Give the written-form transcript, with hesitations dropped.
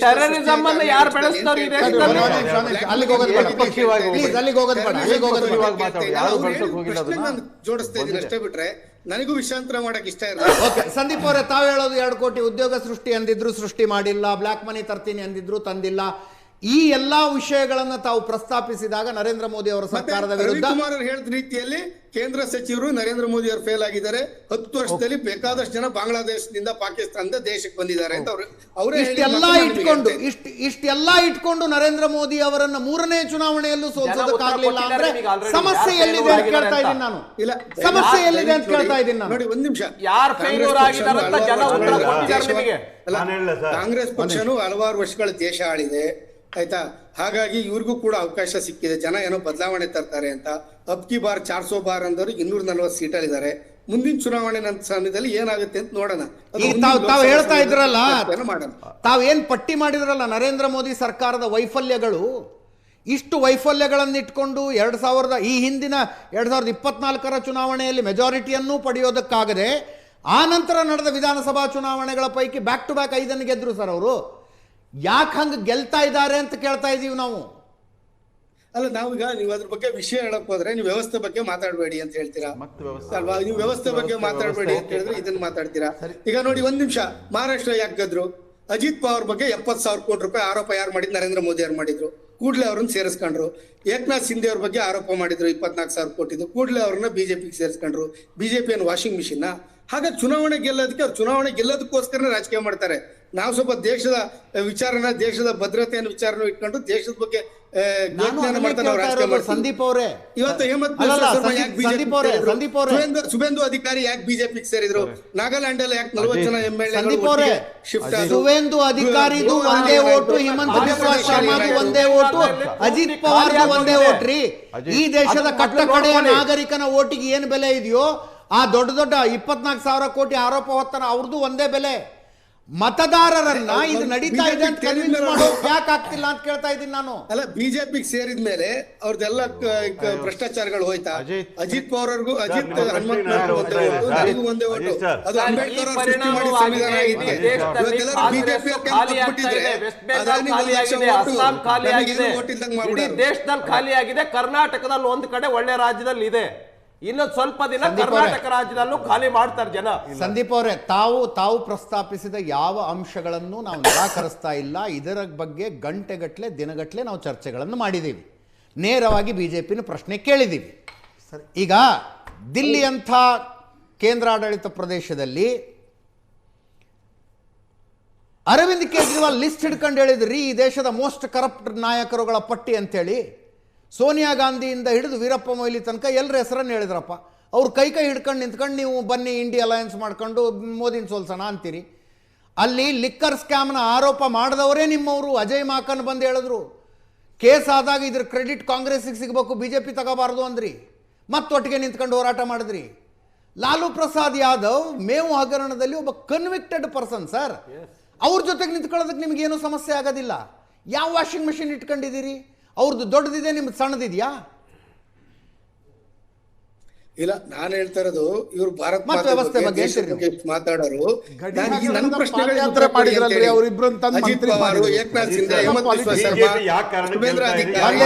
Terrorism ಅನ್ನು ಯಾರು ಬೆಳೆಸ್ತಾರೆ ಈ ದೇಶದಲ್ಲಿ? ಜೋಡಿಸ್ತಾ ಇದ್ದೀನಿ ಅಷ್ಟೇ ಬಿಟ್ರೆ ನನಗೂ ವಿಷಾಂತರ ಮಾಡಕ್ ಇಷ್ಟ ಇಲ್ಲ. ಸಂದೀಪ್ ಅವರೇ, ತಾವು ಹೇಳೋದು 2 ಕೋಟಿ ಉದ್ಯೋಗ ಸೃಷ್ಟಿ ಅಂದಿದ್ರು, ಸೃಷ್ಟಿ ಮಾಡಿಲ್ಲ. ಬ್ಲಾಕ್ ಮನಿ ತರ್ತೀನಿ ಅಂದಿದ್ರು, ತಂದಿಲ್ಲ. ಈ ಎಲ್ಲಾ ವಿಷಯಗಳನ್ನ ತಾವು ಪ್ರಸ್ತಾಪಿಸಿದಾಗ ನರೇಂದ್ರ ಮೋದಿ ಅವರ ಸರ್ಕಾರದ ವಿರುದ್ಧ ರವಿಕುಮಾರ್ ಹೇಳಿದ ರೀತಿಯಲ್ಲಿ ಕೇಂದ್ರ ಸಚಿವರು ನರೇಂದ್ರ ಮೋದಿ ಅವರು ಫೇಲ್ ಆಗಿದ್ದಾರೆ. 10 ವರ್ಷದಲ್ಲಿ ಬೇಕಾದಷ್ಟು ಜನ ಬಾಂಗ್ಲಾದೇಶದಿಂದ ಪಾಕಿಸ್ತಾನದ ದೇಶಕ್ಕೆ ಬಂದಿದ್ದಾರೆ ಅಂತ ಅವರೇ ಇಷ್ಟೆಲ್ಲ ಇಟ್ಕೊಂಡು ನರೇಂದ್ರ ಮೋದಿ ಅವರನ್ನ 3ನೇ ಚುನಾವಣೆಯಲ್ಲೂ ಸೋಲಿಸೋದಕ್ಕಾಗಲಿಲ್ಲ ಅಂದ್ರೆ ಸಮಸ್ಯೆ ಎಲ್ಲಿದೆ ಅಂತ ಕೇಳ್ತಾ ಇದ್ದೀನಿ ನಾನು. ಇಲ್ಲ, ಸಮಸ್ಯೆ ಎಲ್ಲಿದೆ ಅಂತ ಕೇಳ್ತಾ ಇದ್ದೀನಿ ನಾನು. ನೋಡಿ, ಒಂದ್ ನಿಮಿಷ. ಯಾರು ಫೇಲ್ಯೂರ್ ಆಗಿದ್ದಾರೆ ಅಂತ ಜನ ಉತ್ತರ ಕೊಟ್ಟಿದ್ದಾರೆ ನಿಮಗೆ. ಕಾಂಗ್ರೆಸ್ ಪಕ್ಷನು ಹಲವಾರು ವರ್ಷಗಳ ದೇಶ ಆಳಿದೆ, ಆಯ್ತಾ? ಹಾಗಾಗಿ ಇವ್ರಿಗೂ ಕೂಡ ಅವಕಾಶ ಸಿಕ್ಕಿದೆ. ಜನ ಏನೋ ಬದಲಾವಣೆ ತರ್ತಾರೆ ಅಂತ. ಅಬ್ಕಿ ಬಾರ್ 400 ಬಾರ್ ಅಂದವ್ರಿಗೆ 240 ಸೀಟಲ್ಲಿದ್ದಾರೆ. ಮುಂದಿನ ಚುನಾವಣೆ ಸಮಯದಲ್ಲಿ ಏನಾಗುತ್ತೆ ಅಂತ ನೋಡೋಣ. ತಾವು ಹೇಳ್ತಾ ಇದ್ರಲ್ಲ, ತಾವೇನ್ ಪಟ್ಟಿ ಮಾಡಿದ್ರಲ್ಲ ನರೇಂದ್ರ ಮೋದಿ ಸರ್ಕಾರದ ವೈಫಲ್ಯಗಳು, ಇಷ್ಟು ವೈಫಲ್ಯಗಳನ್ನು ಇಟ್ಕೊಂಡು ಈ ಹಿಂದಿನ 2024ರ ಚುನಾವಣೆಯಲ್ಲಿ ಮೆಜಾರಿಟಿಯನ್ನು ಪಡೆಯೋದಕ್ಕಾಗದೆ ಆ ನಂತರ ನಡೆದ ವಿಧಾನಸಭಾ ಚುನಾವಣೆಗಳ ಪೈಕಿ ಬ್ಯಾಕ್ ಟು ಬ್ಯಾಕ್ 5 ಗೆದ್ರು ಸರ್ ಅವರು. ಯಾಕೆ ಹಂಗೆ ಗೆಲ್ತಾ ಇದ್ದಾರೆ ಅಂತ ಕೇಳ್ತಾ ಇದೀವಿ ನಾವು. ಅಲ್ಲ, ನಾವೀಗ ನೀವು ಅದ್ರ ಬಗ್ಗೆ ವಿಷಯ ಹೇಳಕ್ ಹೋದ್ರೆ ನೀವು ವ್ಯವಸ್ಥೆ ಬಗ್ಗೆ ಮಾತಾಡಬೇಡಿ ಅಂತ ಹೇಳ್ತೀರಾ ಅಲ್ವಾ? ನೀವು ವ್ಯವಸ್ಥೆ ಬಗ್ಗೆ ಮಾತಾಡಬೇಡಿ ಅಂತ ಹೇಳಿದ್ರೆ ಇದನ್ನ ಮಾತಾಡ್ತೀರಾ. ಈಗ ನೋಡಿ, 1 ನಿಮಿಷ. ಮಹಾರಾಷ್ಟ್ರ ಯಾಕೆ ಗೆದ್ರು? ಅಜಿತ್ ಪವಾರ್ ಬಗ್ಗೆ 70,000 ಕೋಟಿ ರೂಪಾಯಿ ಆರೋಪ ಯಾರು ಮಾಡಿದ್ರು? ನರೇಂದ್ರ ಮೋದಿ ಅವ್ರು ಮಾಡಿದ್ರು. ಕೂಡಲೇ ಅವ್ರನ್ನ ಸೇರಿಸ್ಕೊಂಡ್ರು. ಏಕನಾಥ್ ಶಿಂದೆ ಅವ್ರ ಬಗ್ಗೆ ಆರೋಪ ಮಾಡಿದ್ರು 24,000 ಕೋಟಿದು. ಕೂಡಲೇ ಅವ್ರನ್ನ ಬಿಜೆಪಿಗೆ ಸೇರಿಸ್ಕೊಂಡ್ರು. ಬಿಜೆಪಿ ಏನು ವಾಷಿಂಗ್ ಮಿಷಿನ್? ಹಾಗಾಗಿ ಚುನಾವಣೆ ಗೆಲ್ಲೋದಕ್ಕೆ ಅವ್ರು ಚುನಾವಣೆ ಗೆಲ್ಲೋದಕ್ಕೋಸ್ಕರ ರಾಜಕೀಯ ಮಾಡ್ತಾರೆ. ನಾವು ಸ್ವಲ್ಪ ದೇಶದ ವಿಚಾರನ, ದೇಶದ ಭದ್ರತೆಯನ್ನು ವಿಚಾರನ ಇಟ್ಕೊಂಡು ದೇಶದ ಬಗ್ಗೆ ಸಂದೀಪ್ ಅವರೇ, ಇವತ್ತು ಸುಬೇಂದು ಅಧಿಕಾರಿ ಯಾಕೆ ಬಿಜೆಪಿಗೆ ಸೇರಿದ್ರು? ನಾಗಾಲ್ಯಾಂಡ್ ಅಲ್ಲಿ ಯಾಕೆ 40 ಜನ MLA ಶಿಫ್ಟ್? ಸುವೇಂದು ಅಧಿಕಾರಿದು ಒಂದೇ ಓಟು, ಹಿಮಂತ ಬಿಸ್ವಾ ಶರ್ಮಾದು ಒಂದೇ ಓಟು, ಅಜಿತ್ ಪವಾರ್ ಒಂದೇ ಓಟ್ ರೀ. ಈ ದೇಶದ ಕಟ್ಟ ಕಡೆಯ ನಾಗರಿಕನ ಓಟಿಗೆ ಏನು ಬೆಲೆ ಇದೆಯೋ ಆ ದೊಡ್ಡ 24,000 ಕೋಟಿ ಆರೋಪ ಹೊತ್ತನ ಅವ್ರದ್ದು ಒಂದೇ ಬೆಲೆ. ಮತದಾರರನ್ನ ಇದು ನಡೀತಾ ಇದೆ ಅಂತ ಕನ್ವಿನ್ಸ್ ಮಾಡೋಕೆ ಯಾಕೆ ಆಗ್ತಿಲ್ಲ ಅಂತ ಕೇಳ್ತಾ ಇದ್ದೀನಿ ನಾನು. ಅಲ್ಲ, ಬಿಜೆಪಿಗೆ ಸೇರಿದ ಮೇಲೆ ಅವ್ರದ್ದೆಲ್ಲ ಭ್ರಷ್ಟಾಚಾರಗಳು ಹೋಯ್ತಾ? ಅಜಿತ್ ಪವಾರ್ ಅವ್ರಿಗೂ, ಅಜಿತ್ ನನಗೂ ಒಂದೇ ಓಟು. ಅದು ಅಂಬೇಡ್ಕರ್ ಅವರು ಸೃಷ್ಟಿ ಮಾಡಿದ ಸಂವಿಧಾನ ಆಗಿದೆ. ಇವತ್ತೆಲ್ಲರೂ ಬಿಜೆಪಿ ದೇಶದಲ್ಲಿ ಖಾಲಿ ಆಗಿದೆ. ಕರ್ನಾಟಕದಲ್ಲಿ ಒಂದು ಕಡೆ ಒಳ್ಳೆ ರಾಜ್ಯದಲ್ಲಿ ಇದೆ, ಇನ್ನೊಂದು ಸ್ವಲ್ಪ ದಿನ ಕರ್ನಾಟಕ ರಾಜ್ಯದಲ್ಲೂ ಖಾಲಿ ಮಾಡ್ತಾರೆ ಜನ. ಸಂದೀಪ್ ಅವರೇ, ತಾವು ಪ್ರಸ್ತಾಪಿಸಿದ ಯಾವ ಅಂಶಗಳನ್ನು ನಾವು ನಿರಾಕರಿಸ್ತಾ ಇಲ್ಲ. ಇದರ ಬಗ್ಗೆ ಗಂಟೆಗಟ್ಟಲೆ ದಿನಗಟ್ಟಲೆ ನಾವು ಚರ್ಚೆಗಳನ್ನು ಮಾಡಿದ್ದೀವಿ. ನೇರವಾಗಿ ಬಿಜೆಪಿನ ಪ್ರಶ್ನೆ ಕೇಳಿದ್ದೀವಿ. ಈಗ ದಿಲ್ಲಿಯಂಥ ಕೇಂದ್ರಾಡಳಿತ ಪ್ರದೇಶದಲ್ಲಿ ಅರವಿಂದ್ ಕೇಜ್ರಿವಾಲ್ ಲಿಸ್ಟ್ ಹಿಡ್ಕೊಂಡು ಹೇಳಿದ್ರಿ ಈ ದೇಶದ ಮೋಸ್ಟ್ ಕರಪ್ಟ್ ನಾಯಕರುಗಳ ಪಟ್ಟಿ ಅಂತೇಳಿ. ಸೋನಿಯಾ ಗಾಂಧಿಯಿಂದ ಹಿಡಿದು ವೀರಪ್ಪ ಮೊಯ್ಲಿ ತನಕ ಎಲ್ಲರ ಹೆಸರನ್ನು ಹೇಳಿದ್ರಪ್ಪ. ಅವ್ರು ಕೈ ಹಿಡ್ಕೊಂಡು ನಿಂತ್ಕೊಂಡು ನೀವು ಬನ್ನಿ ಇಂಡಿಯಾ ಅಲಯನ್ಸ್ ಮಾಡ್ಕೊಂಡು ಮೋದಿನ ಸೋಲ್ಸೋಣ ಅಂತೀರಿ. ಅಲ್ಲಿ ಲಿಕ್ಕರ್ ಸ್ಕ್ಯಾಮ್ನ ಆರೋಪ ಮಾಡಿದವರೇ ನಿಮ್ಮವರು. ಅಜಯ್ ಮಾಕನ್ ಬಂದು ಹೇಳಿದ್ರು, ಕೇಸ್ ಆದಾಗ ಇದ್ರ ಕ್ರೆಡಿಟ್ ಕಾಂಗ್ರೆಸ್ಸಿಗೆ ಸಿಗಬೇಕು, BJP ತಗೋಬಾರ್ದು ಅಂದ್ರಿ. ಮತ್ತೊಟ್ಟಿಗೆ ನಿಂತ್ಕೊಂಡು ಹೋರಾಟ ಮಾಡಿದ್ರಿ. ಲಾಲು ಪ್ರಸಾದ್ ಯಾದವ್ ಮೇವು ಹಗರಣದಲ್ಲಿ ಒಬ್ಬ ಕನ್ವಿಕ್ಟೆಡ್ ಪರ್ಸನ್ ಸರ್. ಅವ್ರ ಜೊತೆಗೆ ನಿಂತ್ಕೊಳ್ಳೋದಕ್ಕೆ ನಿಮ್ಗೇನು ಸಮಸ್ಯೆ ಆಗೋದಿಲ್ಲ. ಯಾವ ವಾಷಿಂಗ್ ಮೆಷಿನ್ ಇಟ್ಕೊಂಡಿದ್ದೀರಿ? ಅವ್ರದ್ದು ದೊಡ್ಡದಿದೆ, ನಿಮ್ದು ಸಣ್ಣದಿದೆಯಾ? ಇಲ್ಲ, ನಾನು ಹೇಳ್ತಾ ಇರೋದು ಇವರು ಭಾರತ ವ್ಯವಸ್ಥೆ ಬಗ್ಗೆ ಮಾತಾಡೋರು. ಅಜಿತ್ ಪವಾರ್, ಏಕನಾಥ್ ಶಿಂದೆ, ಹೇಮಂತ್ ಬಿಸ್ವಾ ಶರ್ಮಾ, ಸುಬೇಂದ್ರ ಅಧಿಕಾರಿ